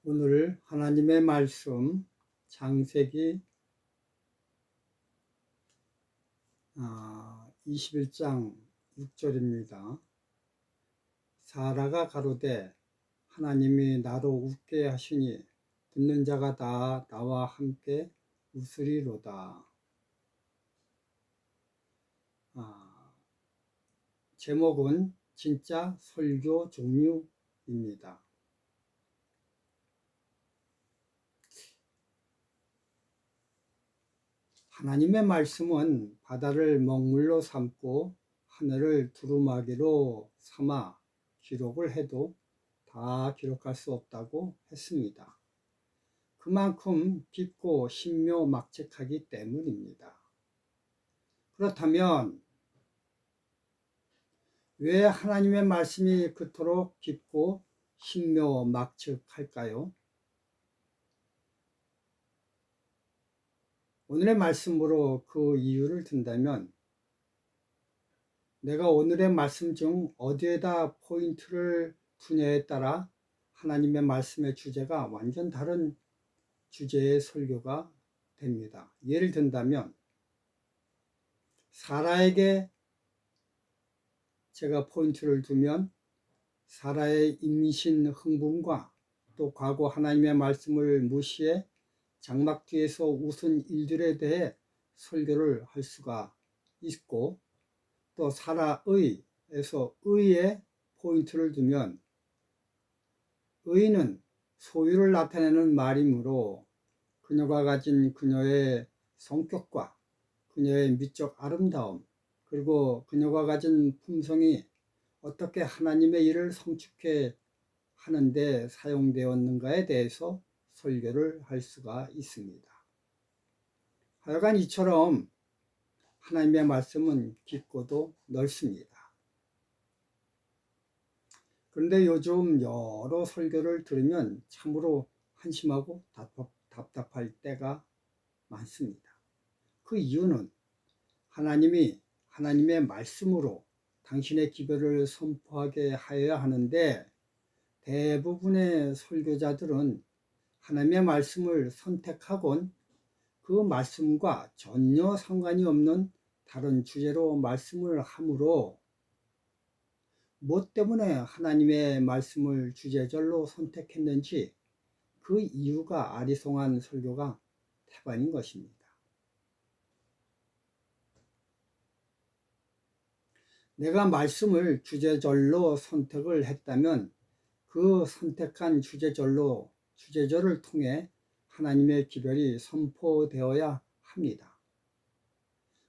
오늘 하나님의 말씀 창세기 21장 6절입니다. 사라가 가로되 하나님이 나로 웃게 하시니 듣는 자가 다 나와 함께 웃으리로다. 제목은 진짜 설교 종류입니다. 하나님의 말씀은 바다를 먹물로 삼고 하늘을 두루마기로 삼아 기록을 해도 다 기록할 수 없다고 했습니다. 그만큼 깊고 신묘막측하기 때문입니다. 그렇다면 왜 하나님의 말씀이 그토록 깊고 신묘막측할까요? 오늘의 말씀으로 그 이유를 든다면 내가 오늘의 말씀 중 어디에다 포인트를 두냐에 따라 하나님의 말씀의 주제가 완전 다른 주제의 설교가 됩니다. 예를 든다면 사라에게 제가 포인트를 두면 사라의 임신 흥분과 또 과거 하나님의 말씀을 무시해 장막 뒤에서 웃은 일들에 대해 설교를 할 수가 있고, 또 사라의에서 의에 포인트를 두면 의는 소유를 나타내는 말이므로 그녀가 가진 그녀의 성격과 그녀의 미적 아름다움, 그리고 그녀가 가진 품성이 어떻게 하나님의 일을 성취케 하는데 사용되었는가에 대해서 설교를 할 수가 있습니다. 하여간 이처럼 하나님의 말씀은 깊고도 넓습니다. 그런데 요즘 여러 설교를 들으면 참으로 한심하고 답답할 때가 많습니다. 그 이유는 하나님이 하나님의 말씀으로 당신의 기별을 선포하게 하여야 하는데 대부분의 설교자들은 하나님의 말씀을 선택하곤 그 말씀과 전혀 상관이 없는 다른 주제로 말씀을 하므로 뭐 때문에 하나님의 말씀을 주제절로 선택했는지 그 이유가 아리송한 설교가 태반인 것입니다. 내가 말씀을 주제절로 선택을 했다면 그 선택한 주제절을 통해 하나님의 기별이 선포되어야 합니다.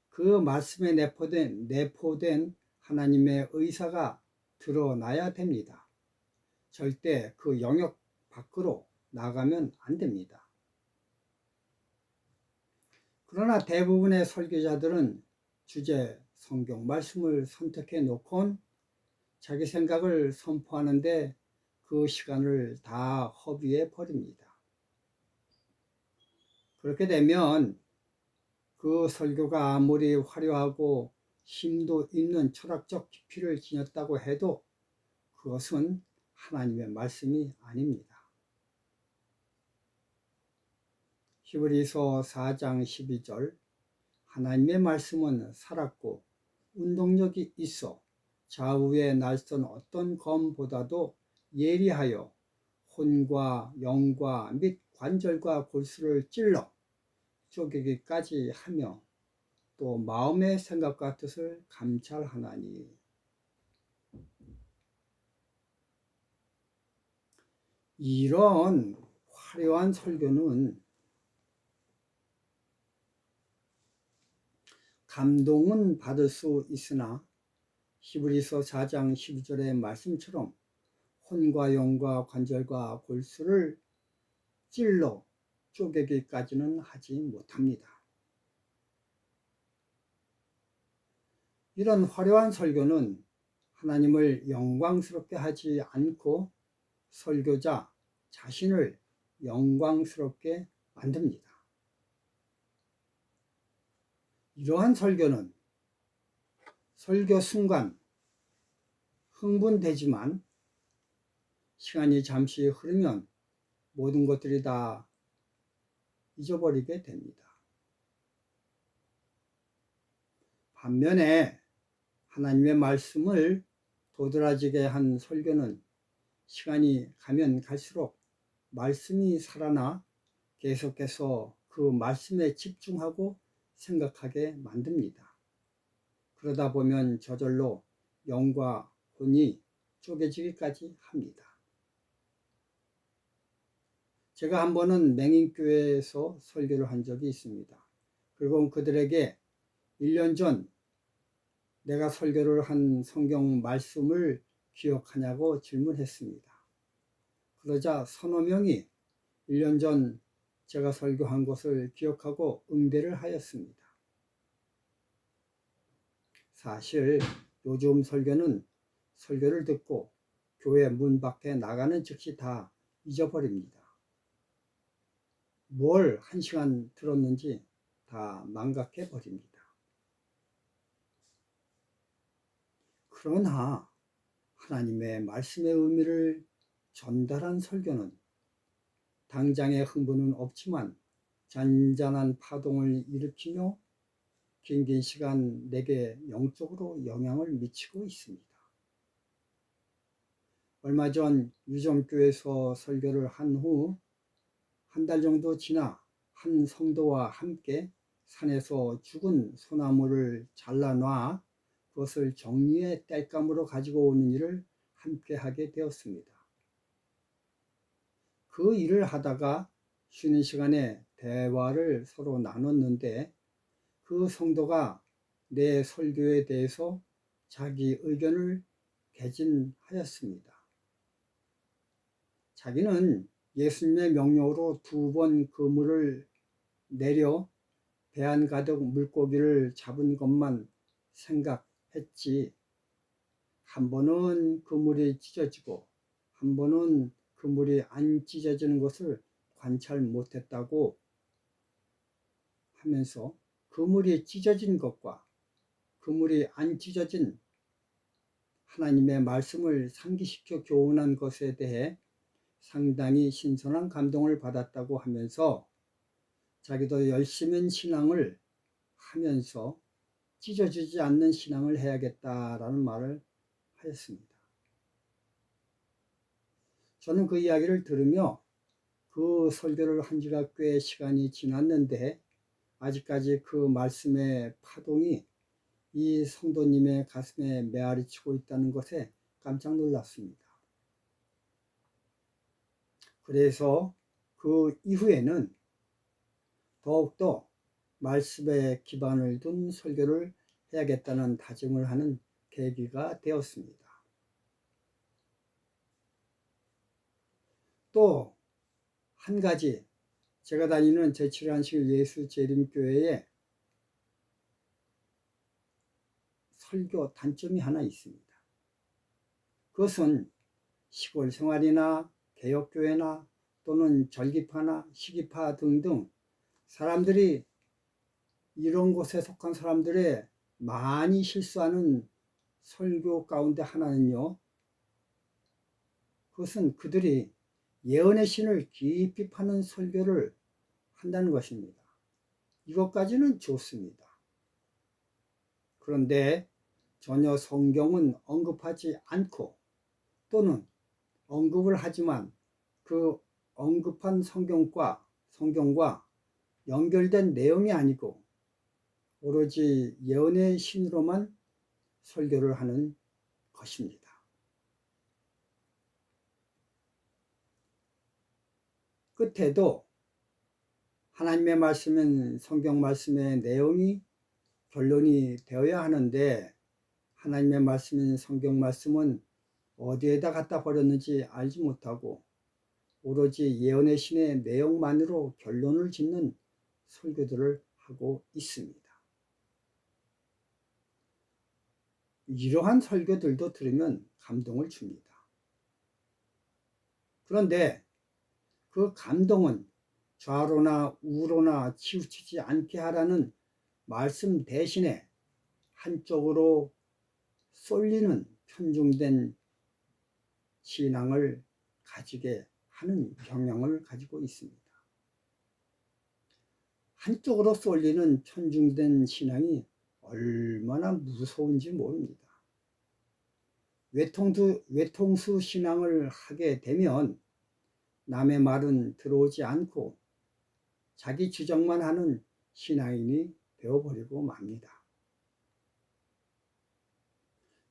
그 말씀에 내포된 하나님의 의사가 드러나야 됩니다. 절대 그 영역 밖으로 나가면 안 됩니다. 그러나 대부분의 설교자들은 주제 성경 말씀을 선택해 놓곤 자기 생각을 선포하는데 그 시간을 다 허비해 버립니다. 그렇게 되면 그 설교가 아무리 화려하고 심도 있는 철학적 깊이를 지녔다고 해도 그것은 하나님의 말씀이 아닙니다. 히브리서 4장 12절 하나님의 말씀은 살았고 운동력이 있어 좌우에 날선 어떤 검보다도 예리하여 혼과 영과 및 관절과 골수를 찔러 쪼개기까지 하며 또 마음의 생각과 뜻을 감찰하나니. 이런 화려한 설교는 감동은 받을 수 있으나 히브리서 4장 12절의 말씀처럼 혼과 영과 관절과 골수를 찔러 쪼개기까지는 하지 못합니다. 이런 화려한 설교는 하나님을 영광스럽게 하지 않고 설교자 자신을 영광스럽게 만듭니다. 이러한 설교는 설교 순간 흥분되지만 시간이 잠시 흐르면 모든 것들이 다 잊어버리게 됩니다. 반면에 하나님의 말씀을 도드라지게 한 설교는 시간이 가면 갈수록 말씀이 살아나 계속해서 그 말씀에 집중하고 생각하게 만듭니다. 그러다 보면 저절로 영과 혼이 쪼개지기까지 합니다. 제가 한 번은 맹인교회에서 설교를 한 적이 있습니다. 그리고 그들에게 1년 전 내가 설교를 한 성경 말씀을 기억하냐고 질문했습니다. 그러자 서너 명이 1년 전 제가 설교한 것을 기억하고 응대를 하였습니다. 사실 요즘 설교는 설교를 듣고 교회 문 밖에 나가는 즉시 다 잊어버립니다. 뭘 1시간 들었는지 다 망각해 버립니다. 그러나 하나님의 말씀의 의미를 전달한 설교는 당장의 흥분은 없지만 잔잔한 파동을 일으키며 긴 시간 내게 영적으로 영향을 미치고 있습니다. 얼마 전 유정교에서 설교를 한 후 한 달 정도 지나 한 성도와 함께 산에서 죽은 소나무를 잘라놔 그것을 정리해 땔감으로 가지고 오는 일을 함께 하게 되었습니다. 그 일을 하다가 쉬는 시간에 대화를 서로 나눴는데 그 성도가 내 설교에 대해서 자기 의견을 개진하였습니다. 자기는 예수님의 명령으로 2번 그물을 내려 배 안 가득 물고기를 잡은 것만 생각했지 한 번은 그물이 찢어지고 한 번은 그물이 안 찢어지는 것을 관찰 못했다고 하면서 그물이 찢어진 것과 그물이 안 찢어진 하나님의 말씀을 상기시켜 교훈한 것에 대해 상당히 신선한 감동을 받았다고 하면서 자기도 열심인 신앙을 하면서 찢어지지 않는 신앙을 해야겠다라는 말을 하였습니다. 저는 그 이야기를 들으며 그 설교를 한 지가 꽤 시간이 지났는데 아직까지 그 말씀의 파동이 이 성도님의 가슴에 메아리치고 있다는 것에 깜짝 놀랐습니다. 그래서 그 이후에는 더욱더 말씀에 기반을 둔 설교를 해야겠다는 다짐을 하는 계기가 되었습니다. 또 한 가지 제가 다니는 제7안식 예수재림교회에 설교 단점이 하나 있습니다. 그것은 시골 생활이나 개혁교회나 또는 절기파나 시기파 등등 사람들이 이런 곳에 속한 사람들의 많이 실수하는 설교 가운데 하나는요. 그것은 그들이 예언의 신을 깊이 파는 설교를 한다는 것입니다. 이것까지는 좋습니다. 그런데 전혀 성경은 언급하지 않고 또는 언급을 하지만 그 언급한 성경과 연결된 내용이 아니고 오로지 예언의 신으로만 설교를 하는 것입니다. 끝에도 하나님의 말씀은 성경 말씀의 내용이 결론이 되어야 하는데 하나님의 말씀인 성경 말씀은 어디에다 갖다 버렸는지 알지 못하고 오로지 예언의 신의 내용만으로 결론을 짓는 설교들을 하고 있습니다. 이러한 설교들도 들으면 감동을 줍니다. 그런데 그 감동은 좌로나 우로나 치우치지 않게 하라는 말씀 대신에 한쪽으로 쏠리는 편중된 신앙을 가지게 하는 경향을 가지고 있습니다. 한쪽으로 쏠리는 편중된 신앙이 얼마나 무서운지 모릅니다. 외통수 신앙을 하게 되면 남의 말은 들어오지 않고 자기 주장만 하는 신앙인이 되어버리고 맙니다.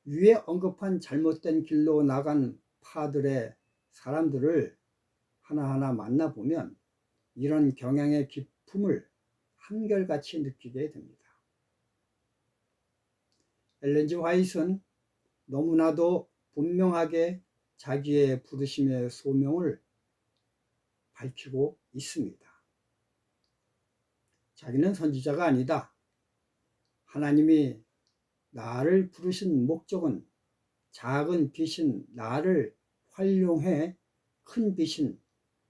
위에 언급한 잘못된 길로 나간 파들의 사람들을 하나하나 만나보면 이런 경향의 기품을 한결같이 느끼게 됩니다. 엘렌 G 화이트는 너무나도 분명하게 자기의 부르심의 소명을 밝히고 있습니다. 자기는 선지자가 아니다. 하나님이 나를 부르신 목적은 작은 빛인 나를 활용해 큰 빛인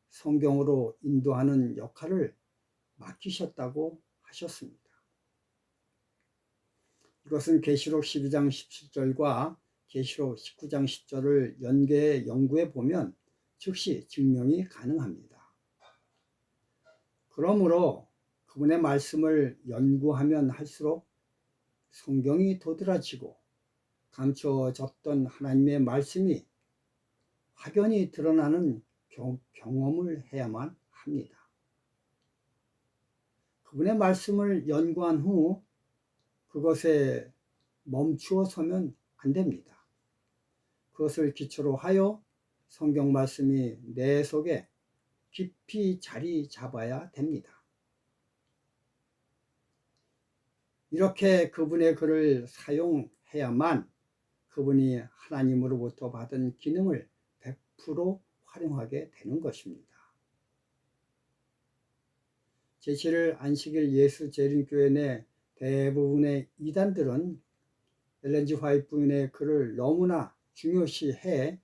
성경으로 인도하는 역할을 맡기셨다고 하셨습니다. 이것은 계시록 12장 17절과 계시록 19장 10절을 연구해 보면 즉시 증명이 가능합니다. 그러므로 그분의 말씀을 연구하면 할수록 성경이 도드라지고 감춰졌던 하나님의 말씀이 확연히 드러나는 경험을 해야만 합니다. 그분의 말씀을 연구한 후 그것에 멈추어 서면 안 됩니다. 그것을 기초로 하여 성경 말씀이 내 속에 깊이 자리 잡아야 됩니다. 이렇게 그분의 글을 사용해야만 그분이 하나님으로부터 받은 기능을 100% 활용하게 되는 것입니다. 제7일 안식일 예수 재림교회 내 대부분의 이단들은 엘렌 G 화이트 부인의 글을 너무나 중요시해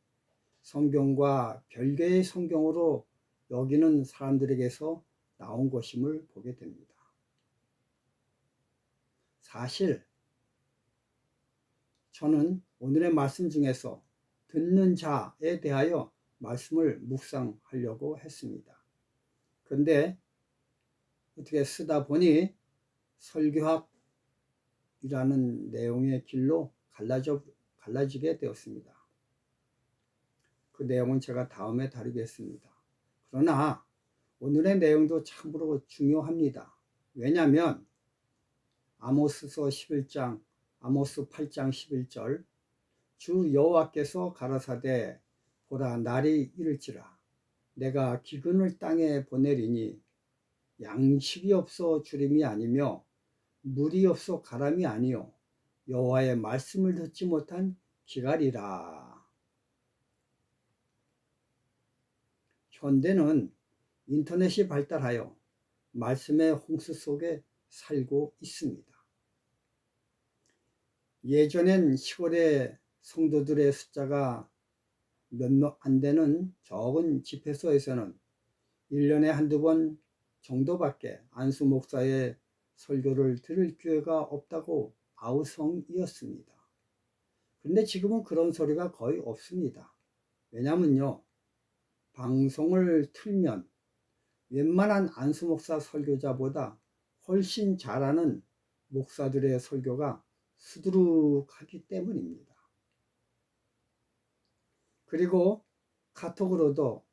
성경과 별개의 성경으로 여기는 사람들에게서 나온 것임을 보게 됩니다. 사실 저는 오늘의 말씀 중에서 듣는 자에 대하여 말씀을 묵상하려고 했습니다. 그런데 어떻게 쓰다 보니 설교학이라는 내용의 길로 갈라지게 되었습니다. 그 내용은 제가 다음에 다루겠습니다. 그러나 오늘의 내용도 참으로 중요합니다. 왜냐하면 아모스서 11장, 아모스 8장 11절 주 여호와께서 가라사대 보라 날이 이를지라 내가 기근을 땅에 보내리니 양식이 없어 주림이 아니며 물이 없어 가람이 아니요 여호와의 말씀을 듣지 못한 기갈이라. 현대는 인터넷이 발달하여 말씀의 홍수 속에 살고 있습니다. 예전엔 시골의 성도들의 숫자가 몇 안 되는 적은 집회소에서는 1년에 한두 번 정도밖에 안수 목사의 설교를 들을 기회가 없다고 아우성이었습니다. 그런데 지금은 그런 소리가 거의 없습니다. 왜냐면요, 방송을 틀면 웬만한 안수 목사 설교자보다 훨씬 잘하는 목사들의 설교가 수두룩하기 때문입니다. 그리고 카톡으로도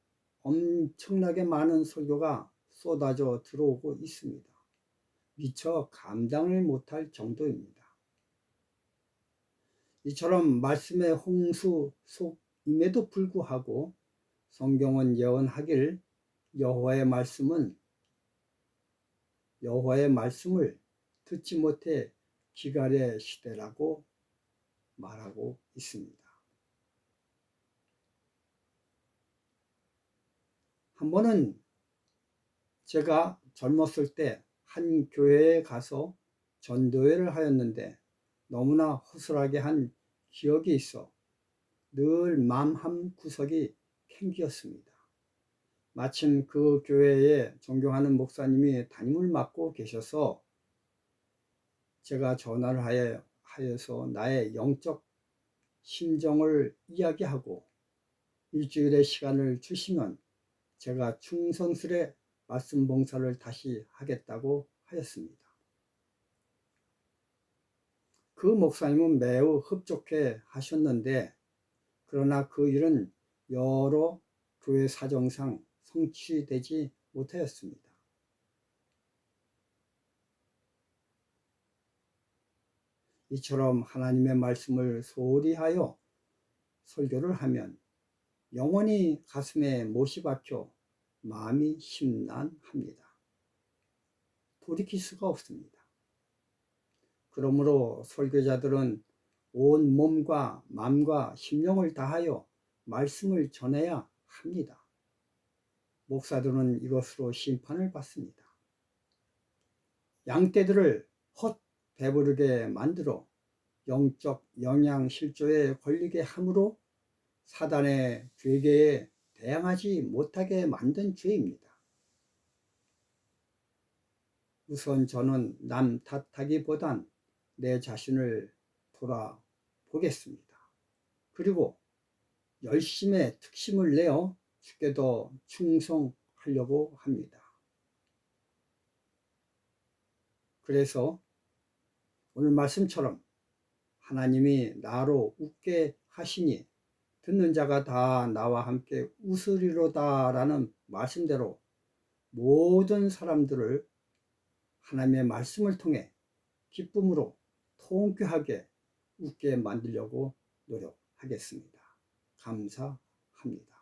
엄청나게 많은 설교가 쏟아져 들어오고 있습니다. 미처 감당을 못할 정도입니다. 이처럼 말씀의 홍수 속임에도 불구하고 성경은 예언하길 여호와의 말씀을 듣지 못해 기갈의 시대라고 말하고 있습니다. 한 번은 제가 젊었을 때 한 교회에 가서 전도회를 하였는데 너무나 허술하게 한 기억이 있어 늘 맘 한 구석이 캥기었습니다. 마침 그 교회에 존경하는 목사님이 담임을 맡고 계셔서 제가 전화를 하여서 나의 영적 심정을 이야기하고 일주일의 시간을 주시면 제가 충성스레 말씀 봉사를 다시 하겠다고 하였습니다. 그 목사님은 매우 흡족해 하셨는데, 그러나 그 일은 여러 교회 사정상 성취되지 못하였습니다. 이처럼 하나님의 말씀을 소홀히 하여 설교를 하면 영원히 가슴에 못이 박혀 마음이 심란합니다. 돌이킬 수가 없습니다. 그러므로 설교자들은 온 몸과 마음과 심령을 다하여 말씀을 전해야 합니다. 목사들은 이것으로 심판을 받습니다. 양떼들을 헛 배부르게 만들어 영적 영양실조에 걸리게 함으로 사단의 괴계에 대항하지 못하게 만든 죄입니다. 우선 저는 남 탓하기보단 내 자신을 돌아보겠습니다. 그리고 열심의 특심을 내어 주께 더 충성하려고 합니다. 그래서 오늘 말씀처럼 하나님이 나로 웃게 하시니 듣는 자가 다 나와 함께 웃으리로다 라는 말씀대로 모든 사람들을 하나님의 말씀을 통해 기쁨으로 통쾌하게 웃게 만들려고 노력하겠습니다. 감사합니다.